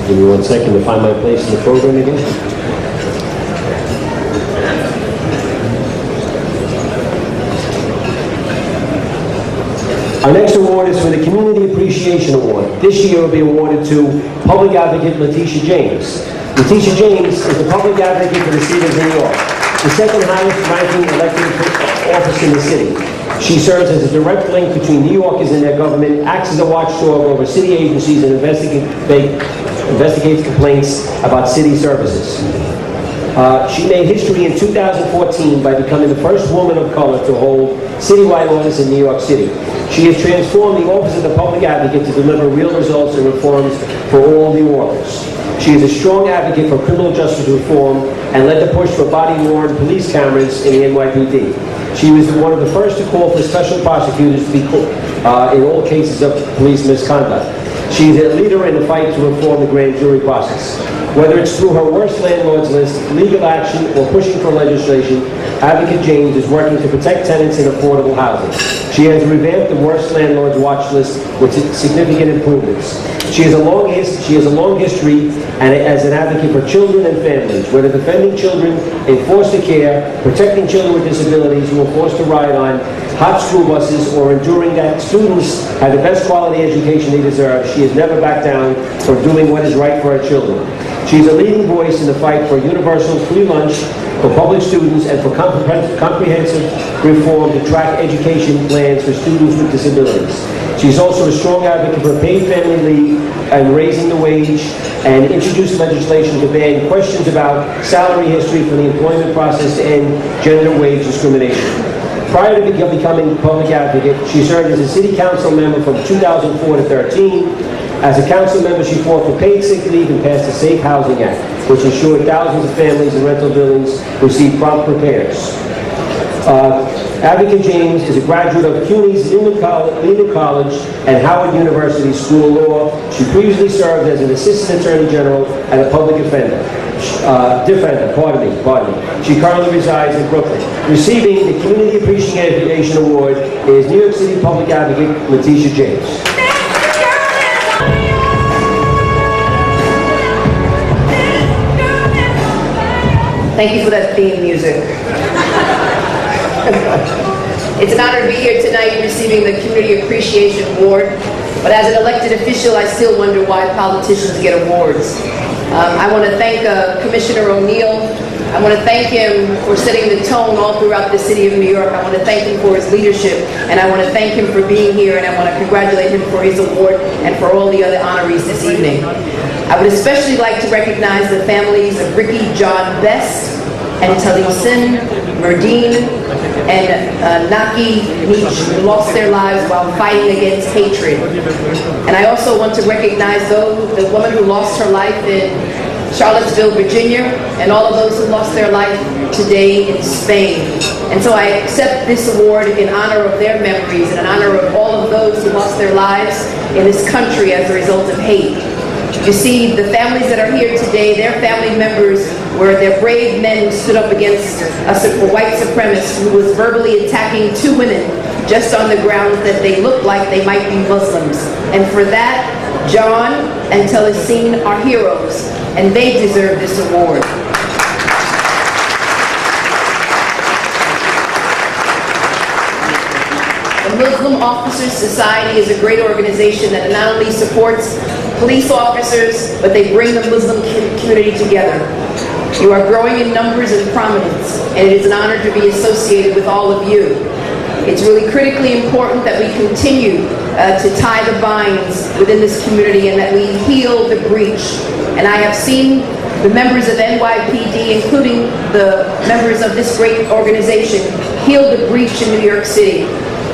Give me 1 second to find my place in the program again. Our next award is for the Community Appreciation Award. This year will be awarded to Public Advocate Letitia James. Letitia James is the Public Advocate for the City of New York, the second highest ranking elected office in the city. She serves as a direct link between New Yorkers and their government, acts as a watchdog over city agencies, and investigates complaints about city services. She made history in 2014 by becoming the first woman of color to hold citywide office in New York City. She has transformed the Office of the Public Advocate to deliver real results and reforms for all New Yorkers. She is a strong advocate for criminal justice reform and led the push for body-worn police cameras in the NYPD. She was one of the first to call for special prosecutors to be in all cases of police misconduct. She is a leader in the fight to reform the grand jury process. Whether it's through her worst landlords list, legal action, or pushing for legislation, Advocate James is working to protect tenants in affordable housing. She has revamped the worst landlords watch list with significant improvements. She has a long history as an advocate for children and families, whether defending children in foster care, protecting children with disabilities who are forced to ride on hot school buses, or ensuring that students have the best quality education they deserve. She has never backed down from doing what is right for her children. She is a leading voice in the fight for universal free lunch for public students and for comprehensive reform to track education plans for students with disabilities. She's also a strong advocate for paid family leave and raising the wage, and introduced legislation to ban questions about salary history for the employment process to end gender wage discrimination. Prior to becoming public advocate, she served as a city council member from 2004 to 13. As a council member, she fought for paid sick leave and passed the Safe Housing Act, which ensured thousands of families in rental buildings received prompt repairs. Advocate James is a graduate of CUNY's Lehman College and Howard University School of Law. She previously served as an assistant attorney general and a public defender. She currently resides in Brooklyn. Receiving the Community Appreciation Award is New York City Public Advocate Letitia James. Thank you for that theme music. It's an honor to be here tonight receiving the Community Appreciation Award, but as an elected official, I still wonder why politicians get awards. I want to thank Commissioner O'Neill. I want to thank him for setting the tone all throughout the city of New York. I want to thank him for his leadership, and I want to thank him for being here, and I want to congratulate him for his award and for all the other honorees this evening. I would especially like to recognize the families of Ricky John Best and Taliesin Merdine and Naki Nietzsche, who lost their lives while fighting against hatred. And I also want to recognize the woman who lost her life in Charlottesville, Virginia, and all of those who lost their life today in Spain. And so I accept this award in honor of their memories and in honor of all of those who lost their lives in this country as a result of hate. You see, the families that are here today, their family members were their brave men who stood up against a white supremacist who was verbally attacking two women just on the grounds that they looked like they might be Muslims. And for that, John and Taliesin are heroes, and they deserve this award. The Muslim Officers Society is a great organization that not only supports police officers, but they bring the Muslim community together. You are growing in numbers and prominence, and it is an honor to be associated with all of you. It's really critically important that we continue to tie the binds within this community and that we heal the breach. And I have seen the members of NYPD, including the members of this great organization, heal the breach in New York City,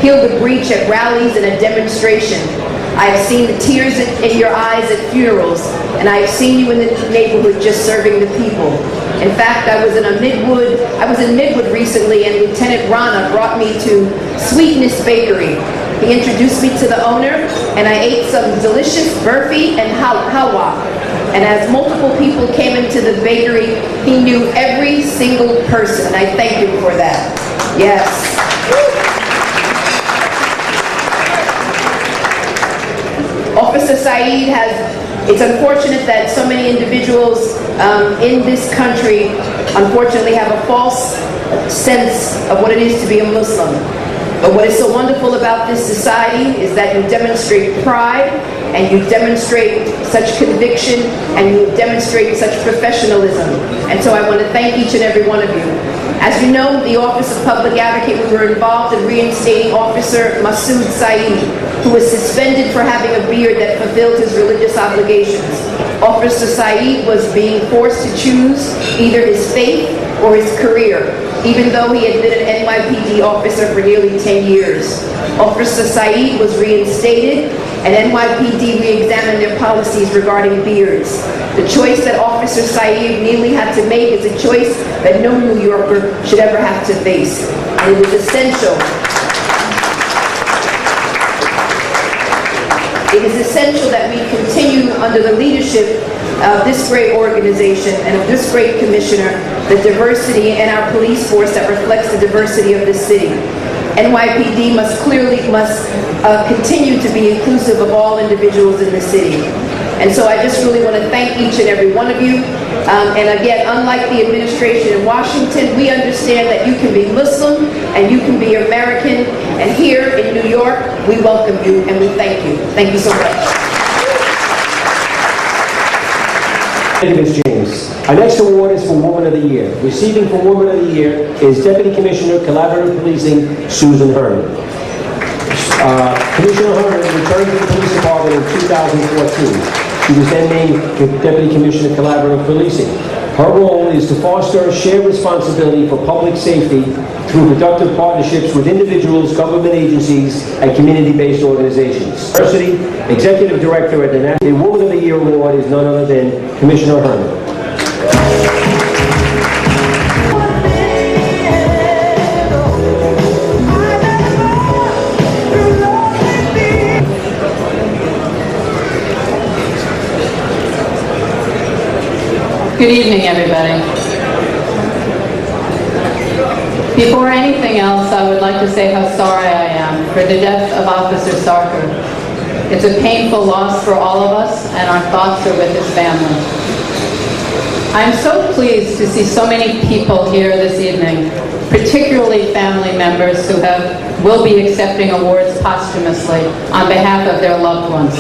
heal the breach at rallies and at demonstration. I have seen the tears in your eyes at funerals, and I have seen you in the neighborhood just serving the people. In fact, I was in Midwood recently, and Lieutenant Rana brought me to Sweetness Bakery. He introduced me to the owner, and I ate some delicious burfi and halwa. And as multiple people came into the bakery, he knew every single person, and I thank him for that. Yes. Officer Saeed has It's unfortunate that so many individuals in this country unfortunately have a false sense of what it is to be a Muslim. But what is so wonderful about this society is that you demonstrate pride, and you demonstrate such conviction, and you demonstrate such professionalism. And so I want to thank each and every one of you. As you know, the Office of Public Advocate, we were involved in reinstating Officer Masood Saeed, who was suspended for having a beard that fulfilled his religious obligations. Officer Saeed was being forced to choose either his faith or his career, even though he had been an NYPD officer for nearly 10 years. Officer Saeed was reinstated, and NYPD re-examined their policies regarding beards. The choice that Officer Saeed nearly had to make is a choice that no New Yorker should ever have to face. And it was essential. It is essential that we continue under the leadership of this great organization and of this great commissioner, the diversity in our police force that reflects the diversity of this city. NYPD must continue to be inclusive of all individuals in the city. And so I just really want to thank each and every one of you. And again, unlike the administration in Washington, we understand that you can be Muslim and you can be American. And here in New York, we welcome you and we thank you. Thank you so much. Thank you, Ms. James. Our next award is for Woman of the Year. Receiving for Woman of the Year is Deputy Commissioner, Collaborative Policing, Susan Herman. Commissioner Herman returned to the police department in 2014. She was then named Deputy Commissioner, Collaborative Policing. Her role is to foster shared responsibility for public safety through productive partnerships with individuals, government agencies, and community-based organizations. Diversity Executive Director at the National Woman of the Year Award is none other than Commissioner Herman. Good evening, everybody. Before anything else, I would like to say how sorry I am for the death of Officer Sarkar. It's a painful loss for all of us, and our thoughts are with his family. I'm so pleased to see so many people here this evening, particularly family members who will be accepting awards posthumously on behalf of their loved ones.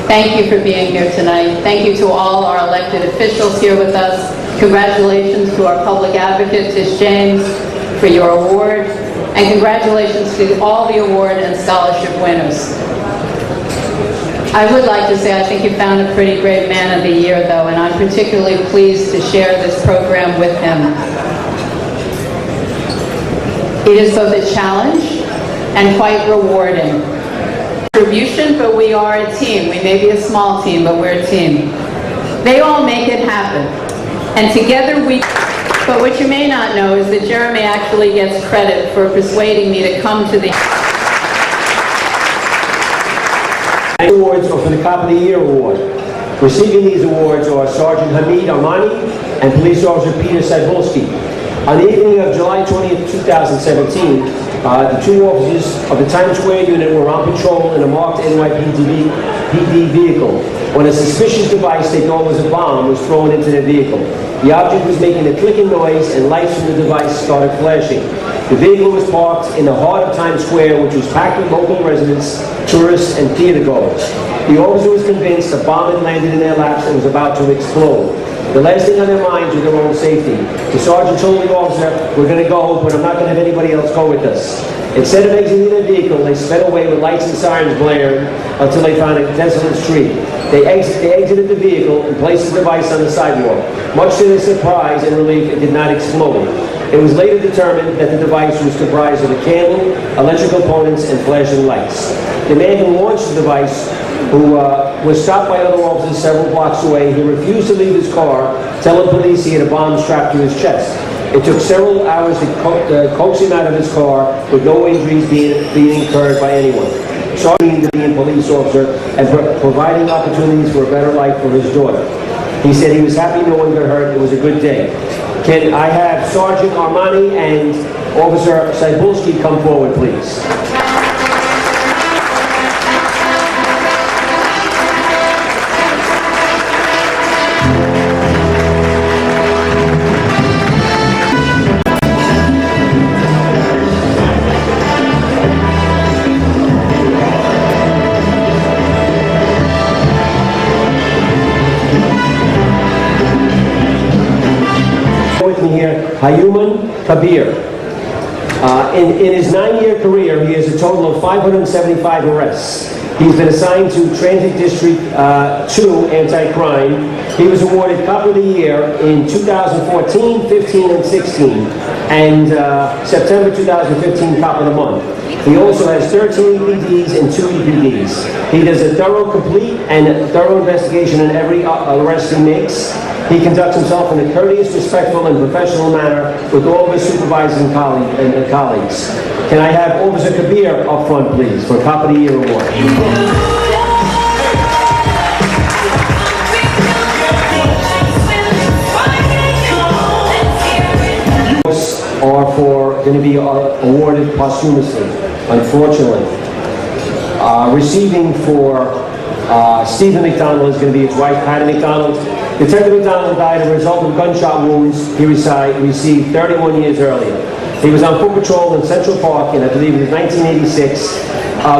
Thank you for being here tonight. Thank you to all our elected officials here with us. Congratulations to our public advocate, Tish James, for your award. And congratulations to all the award and scholarship winners. I would like to say I think you found a pretty great man of the year, though, and I'm particularly pleased to share this program with him. It is both a challenge and quite rewarding. But we are a team. We may be a small team, but we're a team. They all make it happen. And together we... But what you may not know is that Jeremy actually gets credit for persuading me to come to the... Awards are for the Cop of the Year Award. Receiving these awards are Sergeant Hamid Armani and Police Officer Peter Cybulski. On the evening of July 20th, 2017, the two officers of the Times Square unit were on patrol in a marked NYPD vehicle when a suspicious device they thought was a bomb was thrown into their vehicle. The object was making a clicking noise and lights from the device started flashing. The vehicle was parked in the heart of Times Square, which was packed with local residents, tourists, and theater goers. The officer was convinced a bomb had landed in their laps and was about to explode. The last thing on their minds was their own safety. The sergeant told the officer, "We're going to go, but I'm not going to have anybody else go with us." Instead of exiting their vehicle, they sped away with lights and sirens blaring until they found a desolate street. They exited the vehicle and placed the device on the sidewalk. Much to their surprise and relief, it did not explode. It was later determined that the device was comprised of a candle, electrical components, and flashing lights. The man who launched the device, who was stopped by other officers several blocks away, he refused to leave his car, telling police he had a bomb strapped to his chest. It took several hours to coax him out of his car with no injuries being incurred by anyone. Sergeant to being a police officer and providing opportunities for a better life for his daughter. He said he was happy no one got hurt. It was a good day. Can I have Sergeant Armani and Officer Cybulski come forward, please? Hayuman Kabir. In his 9-year career, he has a total of 575 arrests. He's been assigned to Transit District 2 Anti-Crime. He was awarded Cop of the Year in 2014, 15, and 16, and September 2015 Cop of the Month. He also has 13 EPDs and 2 EPDs. He does a complete and thorough investigation in every arrest he makes. He conducts himself in a courteous, respectful, and professional manner with all of his supervisors and colleagues. Can I have Officer Kabir up front, please, for Cop of the Year Award? Are going to be awarded posthumously, unfortunately. Receiving for Stephen McDonald is going to be his wife, Patty McDonald. Detective McDonald died as a result of gunshot wounds he received 31 years earlier. He was on foot patrol in Central Park, and I believe it was 1986.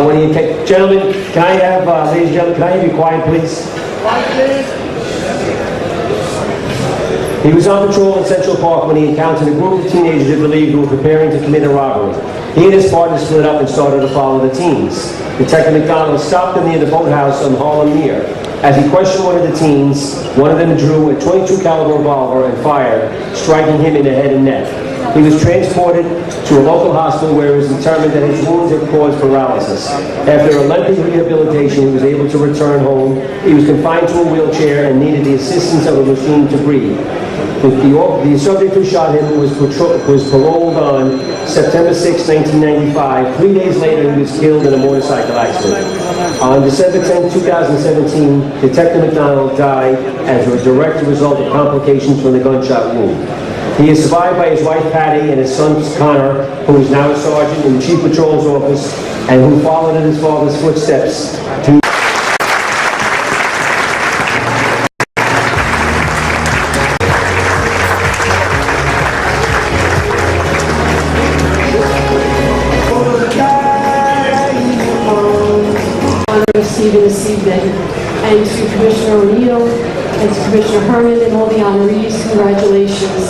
When he, gentlemen, can I have, ladies and gentlemen, can I have you quiet, please? Quiet, please. He was on patrol in Central Park when he encountered a group of teenagers he believed who were preparing to commit a robbery. He and his partner split up and started to follow the teens. Detective McDonald stopped them near the boathouse on Harlem Near. As he questioned one of the teens, one of them drew a .22 caliber revolver and fired, striking him in the head and neck. He was transported to a local hospital where it was determined that his wounds had caused paralysis. After a lengthy rehabilitation, he was able to return home. He was confined to a wheelchair and needed the assistance of a machine to breathe. The subject who shot him was paroled on September 6, 1995. 3 days later, he was killed in a motorcycle accident. On December 10, 2017, Detective McDonald died as a direct result of complications from the gunshot wound. He is survived by his wife Patty and his son Connor, who is now a sergeant in the Chief Patrol's office and who followed in his father's footsteps. Receiving this evening, and to Commissioner O'Neill and to Commissioner Herman and all the honorees, congratulations.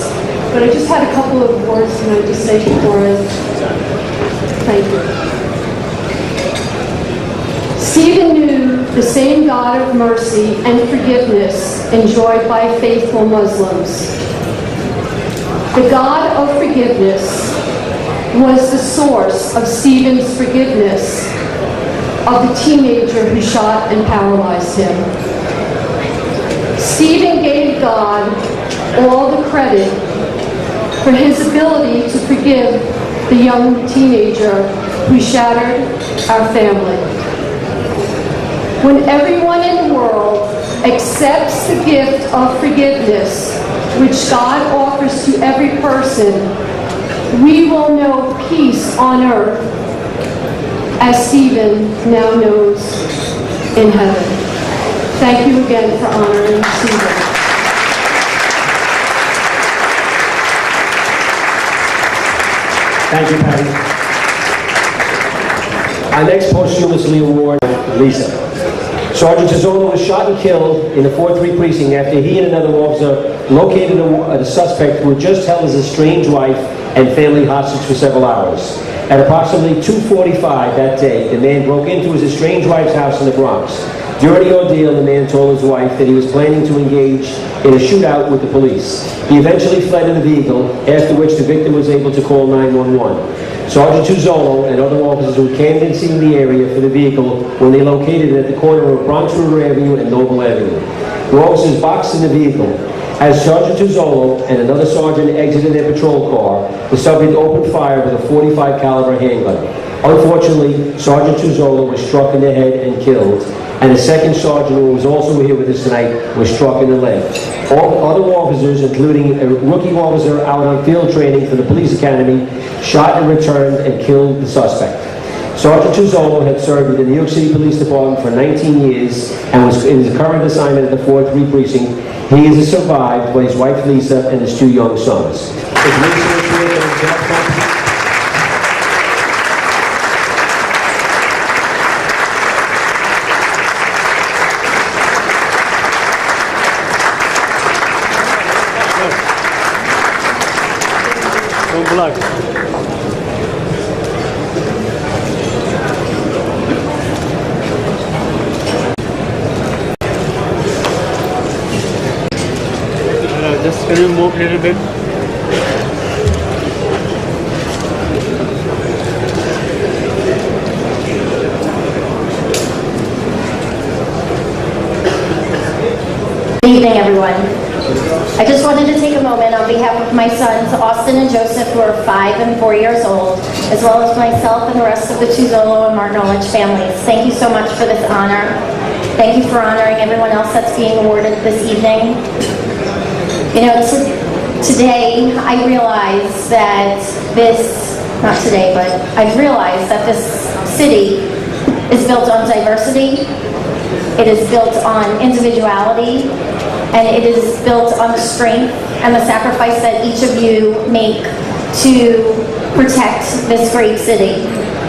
But I just had a couple of words and I just say before I thank you. Stephen knew the same God of mercy and forgiveness enjoyed by faithful Muslims. The God of forgiveness was the source of Stephen's forgiveness of the teenager who shot and paralyzed him. Stephen gave God all the credit for his ability to forgive the young teenager who shattered our family. When everyone in the world accepts the gift of forgiveness, which God offers to every person, we will know peace on earth as Stephen now knows in heaven. Thank you again for honoring Stephen. Thank you, Patty. Our next posthumously award, Lisa. Sergeant Tizzolo was shot and killed in the 4-3 precinct after he and another officer located a suspect who had just held his estranged wife and family hostage for several hours. At approximately 2:45 that day, the man broke into his estranged wife's house in the Bronx. During the ordeal, the man told his wife that he was planning to engage in a shootout with the police. He eventually fled in a vehicle, after which the victim was able to call 911. Sergeant Tizzolo and other officers who canvassed the area for the vehicle when they located it at the corner of Bronx River Avenue and Noble Avenue. The officers boxed in the vehicle. As Sergeant Tizzolo and another sergeant exited their patrol car, the subject opened fire with a .45 caliber handgun. Unfortunately, Sergeant Tizzolo was struck in the head and killed, and a second sergeant who was also here with us tonight was struck in the leg. All other officers, including a rookie officer out on field training for the police academy, shot and returned and killed the suspect. Sergeant Tizzolo had served with the New York City Police Department for 19 years and was in his current assignment at the 4-3 precinct. He is survived by his wife Lisa and his 2 young sons. luck. Just can you move a little bit? Good evening, everyone. I just wanted to take a moment on behalf of my sons, Austin and Joseph, who are 5 and 4 years old, as well as myself and the rest of the Tuzolo and Martin Olich families. Thank you so much for this honor. Thank you for honoring everyone else that's being awarded this evening. You know, today I realize that not today, but I've realized that this city is built on diversity. It is built on individuality, and it is built on the strength and the sacrifice that each of you make to protect this great city.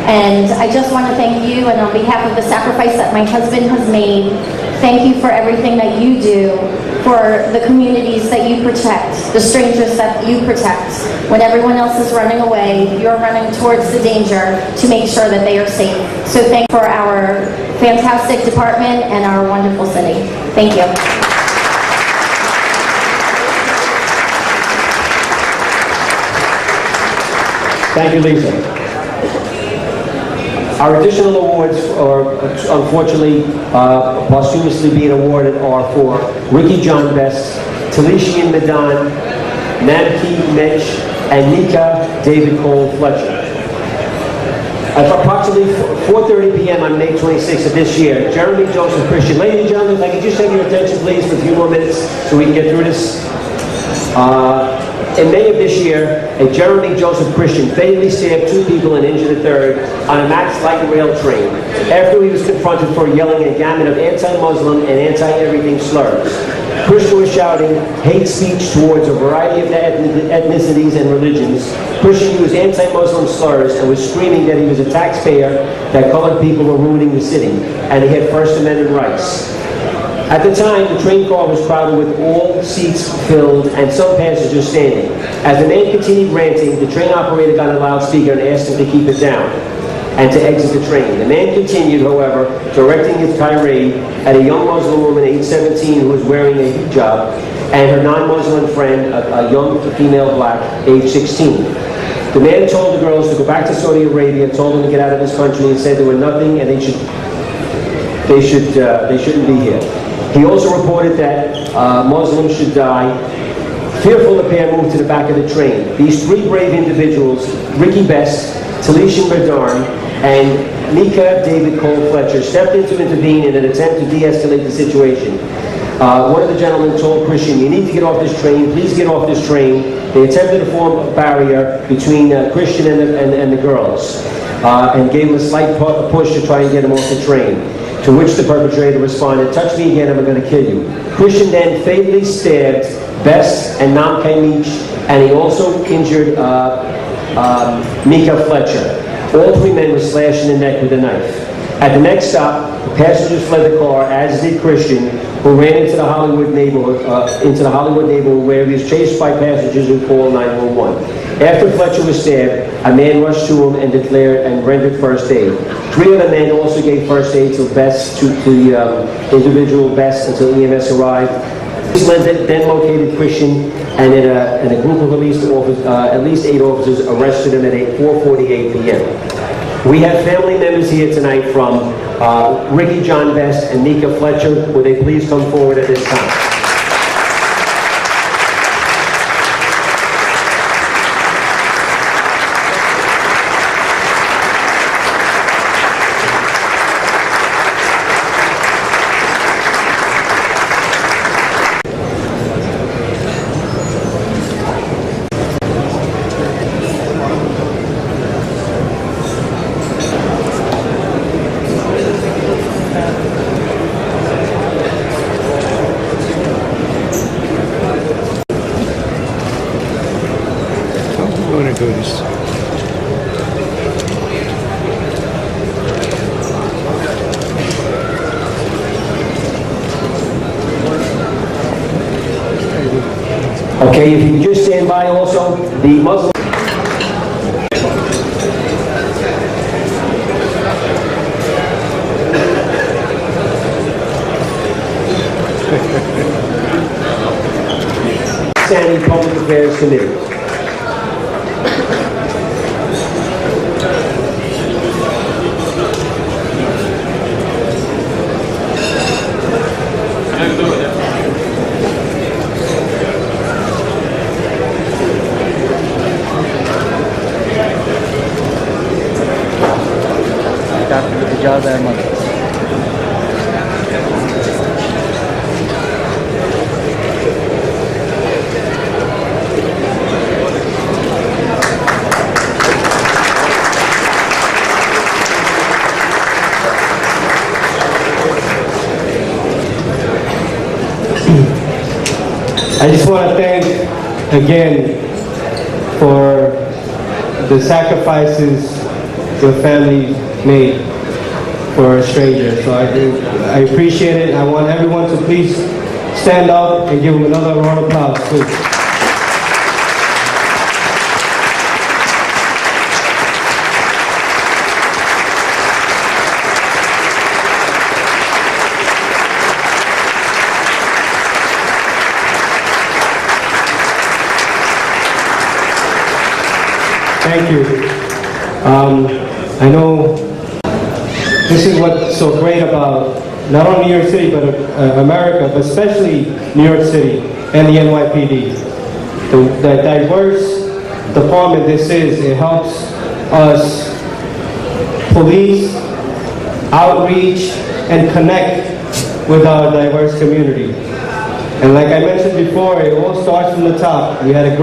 And I just want to thank you, and on behalf of the sacrifice that my husband has made, thank you for everything that you do for the communities that you protect, the strangers that you protect. When everyone else is running away, you're running towards the danger to make sure that they are safe. So thank you for our fantastic department and our wonderful city. Thank you. Thank you, Lisa. Our additional awards are unfortunately posthumously being awarded are for Ricky John Best, Talishian Madan, Namki Mitch, and Nika David Cole Fletcher. At approximately 4:30 p.m. on May 26th of this year, Jeremy Joseph Christian. Ladies and gentlemen, if I could just have your attention, please, for a few more minutes so we can get through this. In May of this year, a Jeremy Joseph Christian fatally stabbed 2 people and injured a third on a Max Light Rail train after he was confronted for yelling a gamut of anti-Muslim and anti-everything slurs. Christian was shouting hate speech towards a variety of ethnicities and religions. Christian used anti-Muslim slurs and was screaming that he was a taxpayer, that colored people were ruining the city, and he had First Amendment rights. At the time, the train car was crowded with all seats filled and some passengers standing. As the man continued ranting, the train operator got a loudspeaker and asked him to keep it down and to exit the train. The man continued, however, directing his tirade at a young Muslim woman, age 17, who was wearing a hijab, and her non-Muslim friend, a young female black, age 16. The man told the girls to go back to Saudi Arabia, told them to get out of his country, and said they were nothing and they shouldn't be here. He also reported that Muslims should die. Fearful, the pair moved to the back of the train. These 3 brave individuals, Ricky Best, Talisha Madarn, and Nika David Cole Fletcher, stepped in to intervene in an attempt to de-escalate the situation. One of the gentlemen told Christian, "You need to get off this train. Please get off this train." They attempted to form a barrier between Christian and the girls, and gave him a slight push to try and get him off the train. To which the perpetrator responded, "Touch me again, I'm going to kill you." Christian then fatally stabbed Best and Namkai Meech, and he also injured Mika Fletcher. All 3 men were slashed in the neck with a knife. At the next stop, the passengers fled the car, as did Christian, who ran into the Hollywood neighborhood, where he was chased by passengers who called 911. After Fletcher was stabbed, a man rushed to him and declared and rendered first aid. 3 other men also gave first aid to the individual Best until EMS arrived. Police then located Christian, and a group of at least 8 officers arrested him at 4:48 p.m. We have family members here tonight from Ricky John Best and Nika Fletcher. Would they please come forward at this time? Do this. Okay, if you could just stand by also, the Muslim... Standing Public Affairs Committee. I just want to thank again for the sacrifices your family made for a stranger. So I appreciate it. I want everyone to please stand up and give them another round of applause, please. Thank you. I know this is what's so great about not only New York City, but America, but especially New York City and the NYPD. The diverse department this is, it helps us police, outreach, and connect with our diverse community. And like I mentioned before, it all starts from the top. We have a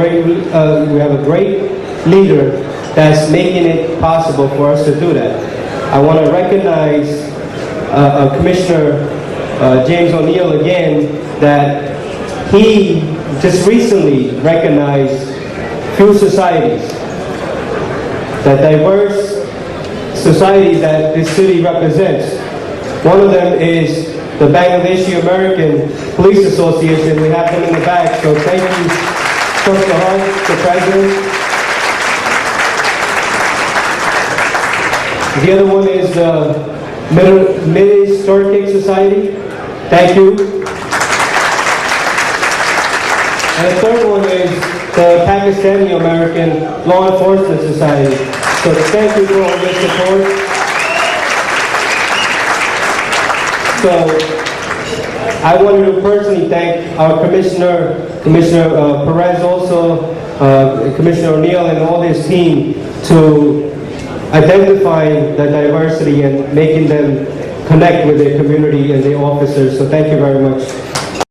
great leader that's making it possible for us to do that. I want to recognize Commissioner James O'Neill again, that he just recently recognized few societies, that diverse societies that this city represents. One of them is the Bangladeshi American Police Association. We have them in the back, so thank you, Dr. Hunt, the President. The other one is the Mid-Historic Society. Thank you. And the third one is the Pakistani American Law Enforcement Society. So thank you for all your support. So I wanted to personally thank our Commissioner Perez, also Commissioner O'Neill and all his team to identifying the diversity and making them connect with their community and their officers. So thank you very much.